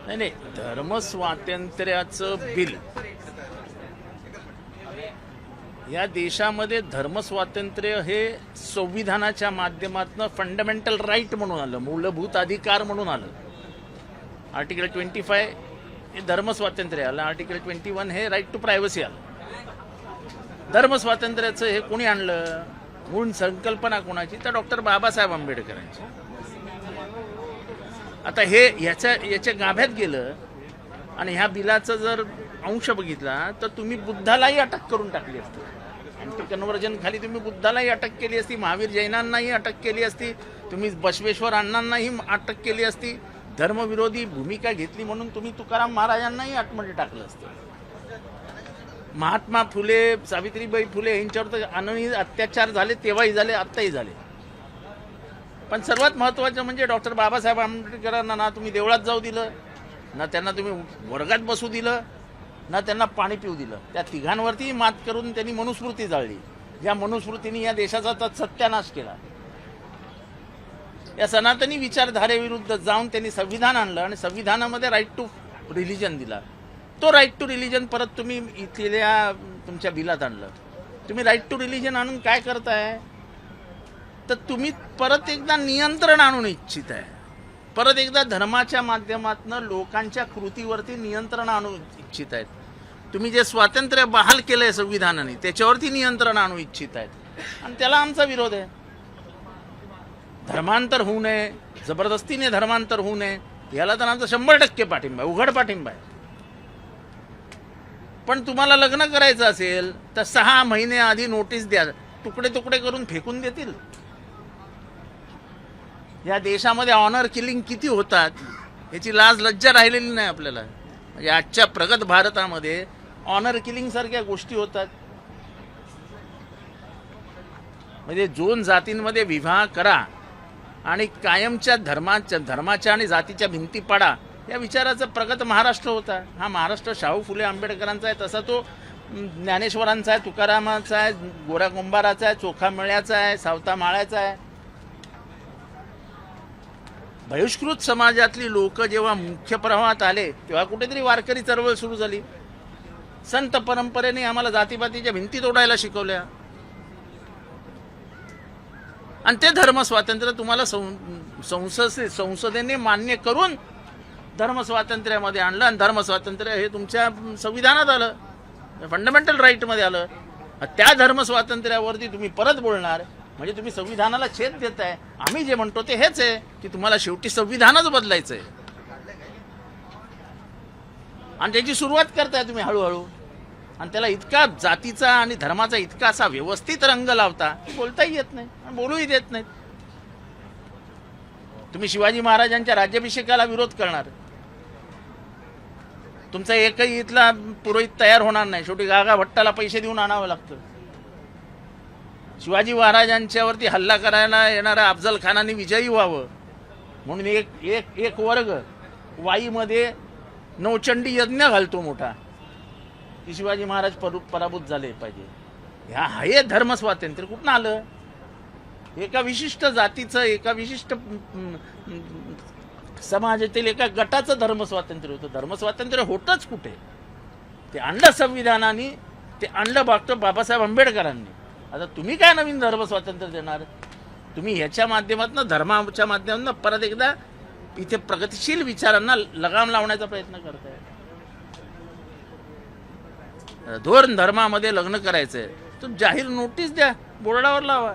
नाही नाही, धर्मस्वातंत्र्याचं बिल या देशामध्ये धर्मस्वातंत्र्य हे संविधानाच्या माध्यमातून फंडामेंटल राईट म्हणून आलं, मूलभूत अधिकार म्हणून आलं. आर्टिकल 25 हे धर्मस्वातंत्र्य आलं, आर्टिकल 21 हे राईट टू प्रायव्हसी आलं. धर्मस्वातंत्र्याचं हे कोणी आणलं? मूळ संकल्पना कोणाची? तर डॉक्टर बाबासाहेब आंबेडकरांची. आता हे याच्या गाभ्यात गेलं आणि ह्या बिलाचा जर अंश बघितला तर तुम्ही बुद्धालाही अटक करून टाकली असती. अँटी कन्व्हर्जन खाली तुम्ही बुद्धालाही अटक केली असती, महावीर जैनांनाही अटक केली असती, तुम्ही बसवेश्वर अण्णांनाही अटक केली असती. धर्मविरोधी भूमिका घेतली म्हणून तुम्ही तुकाराम महाराजांनाही आतमध्ये टाकलं असतं. महात्मा फुले, सावित्रीबाई फुले यांच्यावर तर अनन्य अत्याचार झाले, तेव्हाही झाले, आत्ताही झाले. पण सर्वात महत्त्वाचं म्हणजे डॉक्टर बाबासाहेब आंबेडकरांना ना तुम्ही देवळात जाऊ दिलं, ना त्यांना तुम्ही वर्गात बसू दिलं, ना त्यांना पाणी पिऊ दिलं. त्या तिघांवरती मात करून त्यांनी मनुस्मृती जाळली, ज्या मनुस्मृतीने या देशाचा सत्यानाश केला. या सनातनी विचारधारेविरुद्ध जाऊन त्यांनी संविधान आणलं आणि संविधानामध्ये राईट टू रिलिजन दिला. तो राईट टू रिलिजन परत तुम्ही इथल्या तुमच्या बिलात आणलं. तुम्ही राईट टू रिलिजन आणून काय करताय? तर तुम्ही परत एकदा नियंत्रण आणून इच्छित आहे. परत एकदा धर्माच्या माध्यमातून लोकांच्या कृतीवरती नियंत्रण आणू इच्छित आहेत. तुम्ही जे स्वातंत्र्य बहाल केलंय संविधानाने त्याच्यावरती नियंत्रण आणू इच्छित आहेत आणि त्याला आमचा विरोध आहे. धर्मांतर होऊ नये, जबरदस्तीने धर्मांतर होऊ नये, याला तर आमचा 100% पाठिंबा आहे, उघड पाठिंबा आहे. पण तुम्हाला लग्न करायचं असेल तर 6 महिने आधी नोटीस द्या. तुकडे तुकडे करून फेकून देतील. या देशामध्ये ऑनर किलिंग किती होतात याची लाज लज्जा राहिलेली नाही आपल्याला. म्हणजे आजच्या प्रगत भारतामध्ये ऑनर किलिंग सारख्या गोष्टी होतात. म्हणजे 2 जातींमध्ये विवाह करा आणि कायमच्या धर्माच्या आणि जातीच्या भिंती पाडा, या विचाराचा प्रगत महाराष्ट्र होता. हा महाराष्ट्र शाहू फुले आंबेडकरांचा आहे, तसा तो ज्ञानेश्वरांचा आहे, तुकारामाचा आहे, गोरा कुंभाराचा आहे, चोखा मळ्याचा आहे, सावता माळ्याचा आहे. बहिष्कृत समाजातली लोक जेव्हा मुख्य प्रवाहात आले तेव्हा कुठेतरी वारकरी चळवळ सुरू झाली. संत परंपरेने आम्हाला जातीपातीच्या भिंती तोडायला शिकवल्या आणि ते धर्मस्वातंत्र्य तुम्हाला संसदेने मान्य करून धर्मस्वातंत्र्यामध्ये आणलं आणि धर्मस्वातंत्र्य हे तुमच्या संविधानात आलं, फंडामेंटल राईटमध्ये आलं. त्या धर्मस्वातंत्र्यावरती तुम्ही परत बोलणार म्हणजे तुम्ही संविधानाला छेद देताय. आम्ही जे म्हणतो ते हेच आहे की तुम्हाला शेवटी संविधानच बदलायचंय आणि त्याची सुरुवात करताय तुम्ही हळूहळू. आणि त्याला इतका जातीचा आणि धर्माचा इतका असा व्यवस्थित रंग लावता की बोलताही येत नाही आणि बोलूही देत नाहीत. तुम्ही शिवाजी महाराजांच्या राज्याभिषेकाला विरोध करणार, तुमचा एकही इथला पुरोहित तयार होणार नाही. शेवटी गागा भट्टाला पैसे देऊन आणावं लागतं. शिवाजी महाराजांच्यावरती हल्ला करायला येणाऱ्या अफजल खानाने विजयी व्हावं म्हणून एक वर्ग वाईमध्ये नवचंडी यज्ञ घालतो मोठा की शिवाजी महाराज पराभूत झाले पाहिजे. हे धर्मस्वातंत्र्य कुठून आलं? एका विशिष्ट जातीचं, एका विशिष्ट समाजातील एका गटाचं धर्मस्वातंत्र्य होतं. धर्मस्वातंत्र्य होतच कुठे? ते आणलं संविधानाने, ते आणलं डॉक्टर बाबासाहेब आंबेडकरांनी. आता तुम्ही काय नवीन धर्मस्वातंत्र्य देणार? तुम्ही ह्याच्या माध्यमातून, धर्माच्या माध्यमातून परत एकदा इथे प्रगतिशील विचारांना लगाम लावण्याचा प्रयत्न करताय. धोरण धर्मामध्ये लग्न करायचंय तर जाहीर नोटीस द्या, बोर्डावर लावा.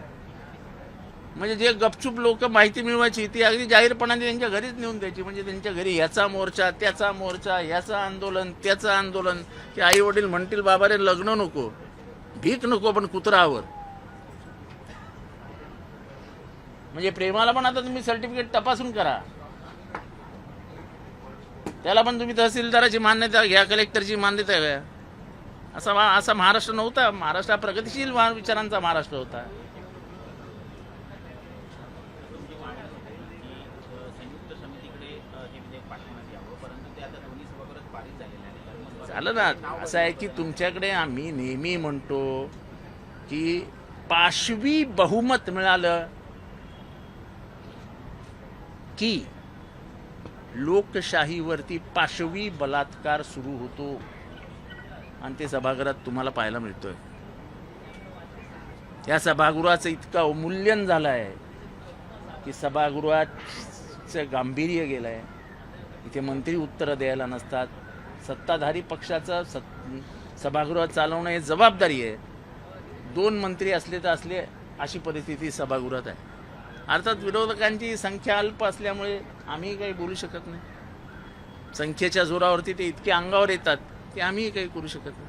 म्हणजे जे गपचूप लोक माहिती मिळवायची ती अगदी जाहीरपणाने त्यांच्या घरीच नेऊन द्यायची. म्हणजे त्यांच्या घरी याचा मोर्चा, त्याचा मोर्चा, याचं आंदोलन, त्याचं आंदोलन. की आई वडील म्हणतील बाबा रे लग्न नको, भीक नको, पण कुत्रावर. म्हणजे प्रेमाला पण आता तुम्ही सर्टिफिकेट तपासून करा, त्याला पण तुम्ही तहसीलदाराची मान्यता घ्या, कलेक्टरची मान्यता घ्या. असा महाराष्ट्र नव्हता. महाराष्ट्र हा प्रगतिशील विचारांचा महाराष्ट्र होता. झालं ना. असं आहे की तुमच्याकडे आम्ही नेहमी म्हणतो की पाशवी बहुमत मिळालं की लोकशाहीवरती पाशवी बलात्कार सुरू होतो आणि ते सभागृहात तुम्हाला पाहायला मिळतोय. या सभागृहाचं इतकं अवमूल्यन झालं आहे की सभागृहाचं गांभीर्य गेलं आहे. इथे मंत्री उत्तरं द्यायला नसतात. सत्ताधारी पक्षाचं सभागृह चालवणं हे जबाबदारी आहे. 2 मंत्री असले तर असले अशी परिस्थिती सभागृहात आहे. अर्थात विरोधकांची संख्या अल्प असल्यामुळे आम्ही काही बोलू शकत नाही. संख्येच्या जोरावरती ते इतके अंगावर येतात की आम्ही काही करू शकत नाही.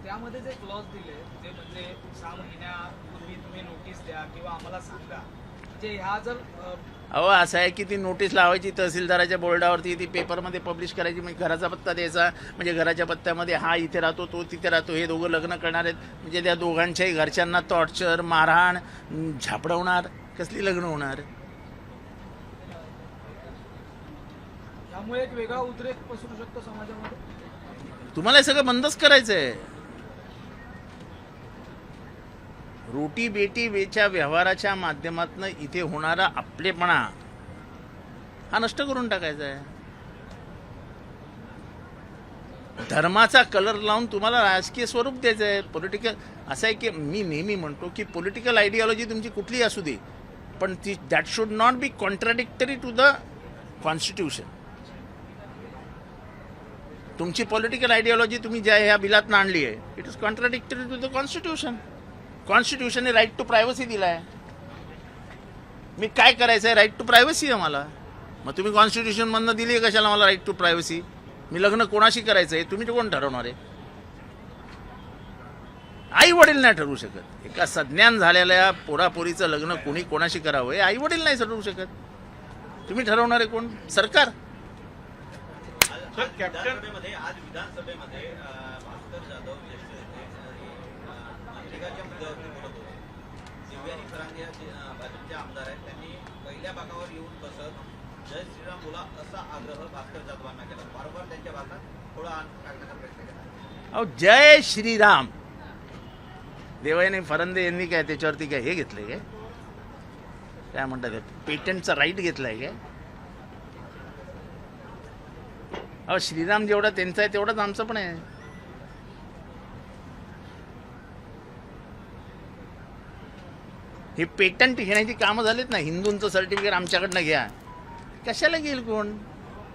त्यामध्ये जे क्लॉज दिले ते म्हणजे 6 महिन्यापूर्वी तुम्ही नोटीस द्या किंवा आम्हाला सांगा, म्हणजे ह्या जर अहो असं आहे की ती नोटीस लावायची तहसीलदाराच्या बोर्डावरती, ती पेपरमध्ये पब्लिश करायची, म्हणजे घराचा पत्ता द्यायचा, म्हणजे घराच्या पत्त्यामध्ये हा इथे राहतो तो तिथे राहतो, हे दोघं लग्न करणार आहेत, म्हणजे त्या दोघांच्याही घरच्यांना टॉर्चर मारहाण झापडवणार, कसली लग्न होणार. त्यामुळे एक वेगळा उद्रेक पसरू शकतो समाजामध्ये. तुम्हाला हे सगळं बंदच करायचं आहे. रोटी बेटी वेच्या व्यवहाराच्या माध्यमातून इथे होणारा आपलेपणा हा नष्ट करून टाकायचा आहे. धर्माचा कलर लावून तुम्हाला राजकीय स्वरूप द्यायचं आहे. पॉलिटिकल असं आहे की मी नेहमी म्हणतो की पॉलिटिकल आयडिओलॉजी तुमची कुठली असू दे, पण ती that should not be contradictory to the constitution. तुमची पॉलिटिकल आयडिओलॉजी तुम्ही ज्या ह्या बिलात आणली आहे, it is contradictory to the constitution. कॉन्स्टिट्यूशनने राईट टू प्रायव्हसी दिला आहे. मी काय करायचं आहे, राईट टू प्रायव्हसी आहे मला. मग तुम्ही कॉन्स्टिट्यूशनमधनं दिली आहे कशाला मला राईट टू प्रायव्हसी? मी लग्न कोणाशी करायचं आहे तुम्ही कोण ठरवणार आहे? आई वडील नाही ठरवू शकत. एका सज्ञान झालेल्या पोरापोरीचं लग्न कोणी कोणाशी करावं हे आई वडील नाही ठरवू शकत. तुम्ही ठरवणार आहे कोण? सरकार. विधानसभेमध्ये आज विधानसभेमध्ये भास्कर जाधव ज्येष्ठ नेते मनरेगाच्या मुद्द्यावरती बोलत होते. दिव्यानी फरांगे या भाजपचे आमदार आहेत, त्यांनी पहिल्या भागावर येऊन बसत जय श्रीराम बोला असा आग्रह भास्कर जाधवांना केला. वारंवार त्यांच्या भाषणात थोडा टाकण्याचा प्रयत्न केला. अहो जय श्रीराम. देवयानी फरांदे यांनी काय त्याच्यावरती काय हे घेतलंय काय म्हणतात पेटंटचा राईट घेतलाय काय? अहो श्रीराम जेवढा त्यांचा आहे तेवढाच आमचं पण आहे. हे पेटंट घेण्याची कामं झालीत ना. हिंदूंचं सर्टिफिकेट आमच्याकडनं घ्या. कशाला घेईल कोण?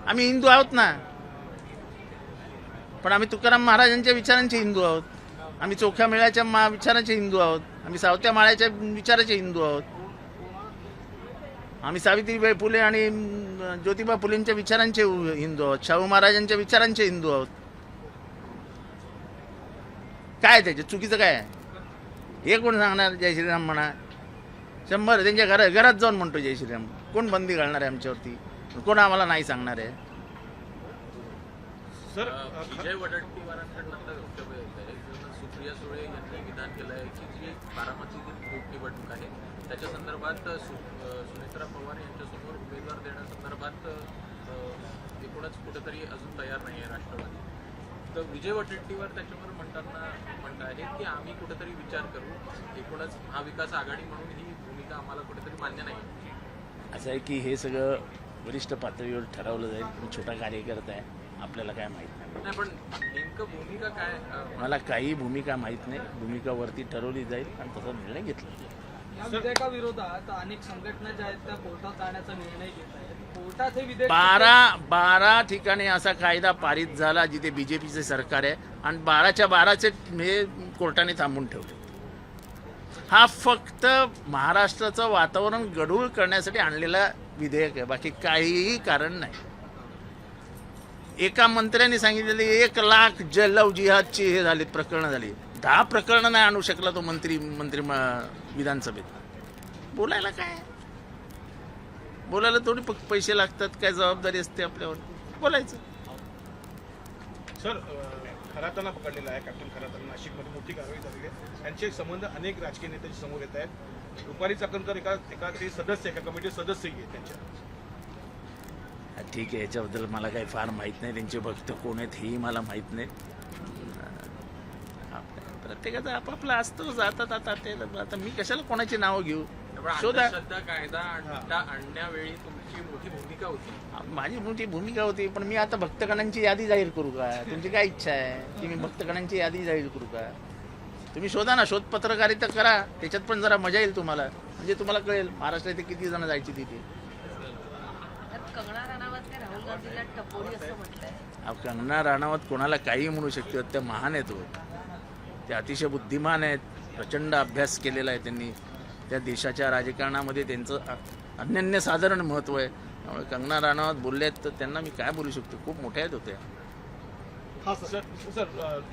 आम्ही हिंदू आहोत ना. पण आम्ही तुकाराम महाराजांच्या विचारांचे हिंदू आहोत. आम्ही चोख्या मेळ्याच्या विचारांचे हिंदू आहोत. आम्ही सावत्या माळ्याच्या विचाराचे हिंदू आहोत. आम्ही सावित्रीबाई फुले आणि ज्योतिबा फुलेंच्या विचारांचे हिंदू आहोत. शाहू महाराजांच्या विचारांचे हिंदू आहोत. काय त्याचे चुकीचं काय आहे? हे कोण सांगणार जय श्रीराम म्हणा? 100 त्यांच्या घरात जाऊन म्हणतो जय श्रीराम. कोण बंदी घालणार आहे आमच्यावरती? कोण आम्हाला नाही सांगणार आहे? सर विजय वडेट्टीवारांकडनं आता वक्तव्य येत आहे. सुप्रिया सुळे यांनी विधान केलं आहे की जी बारामती निवडणूक आहे त्याच्या संदर्भात सुनेत्रा पवार यांच्यासमोर उमेदवार देण्यासंदर्भात एकूणच कुठेतरी अजून तयार नाही आहे राष्ट्रवादी. तर विजय वडेट्टीवार त्याच्यावर म्हणत आहेत की आम्ही कुठेतरी विचार करू. एकूणच महाविकास आघाडी म्हणून ही भूमिका आम्हाला कुठेतरी मान्य नाही. असं आहे की हे सगळं वरिष्ठ पातळीवर ठरवलं जाईल. मी छोटा कार्यकर्ता आहे, आपल्याला काय माहीत नाही. पण नेमकं भूमिका काय? मला काही भूमिका माहीत नाही. भूमिका वरती ठरवली जाईल आणि तसा निर्णय घेतला जाईल. या विधेयकाविरोधात अनेक संघटना ज्या आहेत त्या कोर्टात जाण्याचा निर्णय घेत आहेत. कोर्टात हे विधेयक 12 ठिकाणी असा कायदा पारित झाला जिथे बीजेपीचे सरकार आहे आणि 12च्या 12चे हे कोर्टाने थांबून ठेवले. हा फक्त महाराष्ट्राचं वातावरण गढूळ करण्यासाठी आणलेला विधेयक आहे, बाकी काहीही कारण नाही. एका मंत्र्याने सांगितलेले 1 लाख लव जिहादची हे झाली प्रकरणं झाली. 10 प्रकरणं नाही आणू शकला तो मंत्री विधानसभेत. बोलायला काय? बोलायला थोडी पैसे लागतात, काय जबाबदारी असते आपल्यावर? बोलायचं. सर खरातांना पकडलेला आहे. कॅप्टन खरातांना नाशिकमध्ये मोठी कारवाई झालेली आहे. त्यांचे संबंध अनेक राजकीय नेत्यांच्या समोर येत आहेत. रुपाली चाकणकर एका ते सदस्य एका कमिटी सदस्यही आहे त्यांच्या. ठीक आहे, याच्याबद्दल मला काही फार माहीत नाही. त्यांचे भक्त कोण आहेत हेही मला माहीत नाही. प्रत्येकाचा आपापला असतो. जातात आता मी कशाला कोणाची नावं घेऊ? पण शोधा. अंधश्रद्धा कायदा आणण्यावेळी तुमची मोठी भूमिका होती. माझी मोठी भूमिका होती, पण मी आता भक्तगणांची यादी जाहीर करू का? तुमची काय इच्छा आहे की मी भक्तगणांची यादी जाहीर करू का? तुम्ही शोधा ना, शोध पत्रकारिता करा, त्याच्यात पण जरा मजा येईल तुम्हाला, म्हणजे तुम्हाला कळेल महाराष्ट्रात किती जण जायची तिथे. कंगना राणावतने राहुल गांधीला टपोरी असं म्हटलंय. कंगना राणावत कोणाला काही म्हणू शकते, त्या महान आहेत हो. ते अतिशय बुद्धिमान आहेत, प्रचंड अभ्यास केलेला आहे त्यांनी, त्या देशाच्या राजकारणामध्ये त्यांचं अनन्यसाधारण महत्त्व आहे. त्यामुळे कंगना राणावत बोलले आहेत तर त्यांना मी काय बोलू शकतो, खूप मोठ्या आहेत होत्या. हा सर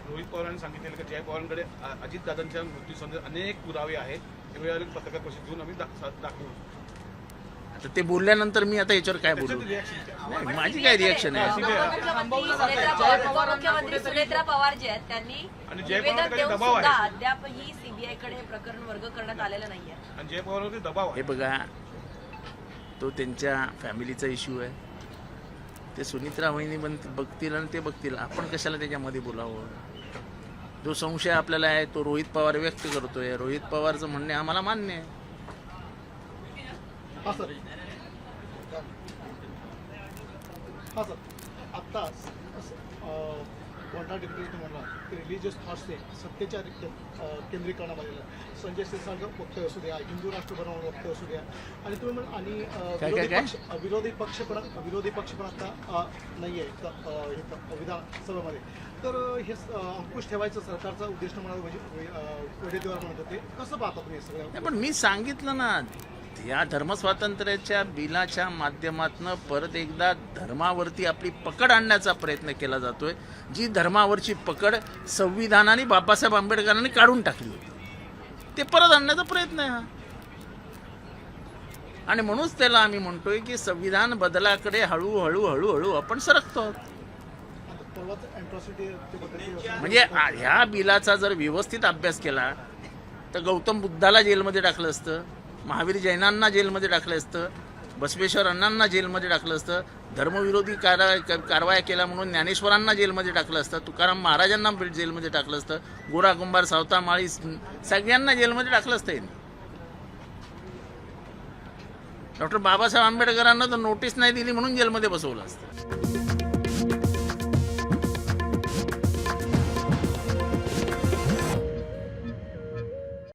रोहित पवारांनी सांगितलेलं की जय पवारांकडे अजितदादांच्या मृत्यूसंदर्भात अनेक पुरावे आहेत, ते वेळेला पत्रकार परिषद घेऊन आम्ही दाखवू. आता ते बोलल्यानंतर मी आता याच्यावर काय बोलू? नाही, माझी काय रिॲक्शन आहे? उपमुख्यमंत्री सुनेत्रा पवार जे आहेत त्यांनी आणि जय निवेदन पवारांकडे देऊन दबाव आहे. सुद्धा अद्यापही सीबीआय कडे हे प्रकरण वर्ग करण्यात आलेलं नाहीये. आणि जय पवारांवरती दबाव आहे. हे बघा, तो त्यांच्या फॅमिलीचा इश्यू आहे. ते सुनित्रा वहिनी बघतील आणि ते बघतील, आपण कशाला त्याच्यामध्ये बोलावं? जो संशय आपल्याला आहे तो रोहित पवार व्यक्त करतोय. रोहित पवारचं म्हणणे आम्हाला मान्य आहे. हा सर आत्ताच कोणता डिप्युटी म्हणला की रिलिजियस थॉट्सने सत्तेच्या केंद्रीकरणामध्ये संजय शिरसाटचं वक्तव्य असू द्या, हिंदू राष्ट्र बनवणं वक्तव्य असू द्या, आणि तुम्ही म्हण आणि विरोधी पक्ष पण आता नाही आहे विधानसभेमध्ये, तर हे अंकुश ठेवायचं सरकारचा उद्देश म्हणाल म्हणजे वडेट्टीवार म्हणत होते. कसं पाहता तुम्ही हे सगळं? पण मी सांगितलं ना, या धर्मस्वातंत्र्याच्या बिलाच्या माध्यमातून परत एकदा धर्मावरती आपली पकड आणण्याचा प्रयत्न केला जातोय. जी धर्मावरची पकड संविधानाने बाबासाहेब आंबेडकरांनी काढून टाकली होती, ते परत आणण्याचा प्रयत्न आहे हा. आणि म्हणूनच त्याला आम्ही म्हणतोय की संविधान बदलाकडे हळूहळू आपण सरकतो. म्हणजे ह्या बिलाचा जर व्यवस्थित अभ्यास केला तर गौतम बुद्धाला जेलमध्ये टाकलं असतं, महावीर जैनांना जेलमध्ये टाकलं असतं, बसवेश्वर अण्णांना जेलमध्ये टाकलं असतं, धर्मविरोधी कारवाया केल्या म्हणून ज्ञानेश्वरांना जेलमध्ये टाकलं असतं, तुकाराम महाराजांना जेलमध्ये टाकलं असतं, गोरा कुंभार सावता माळी सगळ्यांना जेलमध्ये टाकलं असतं. डॉक्टर बाबासाहेब आंबेडकरांना तर नोटीस नाही दिली म्हणून जेलमध्ये बसवलं असतं.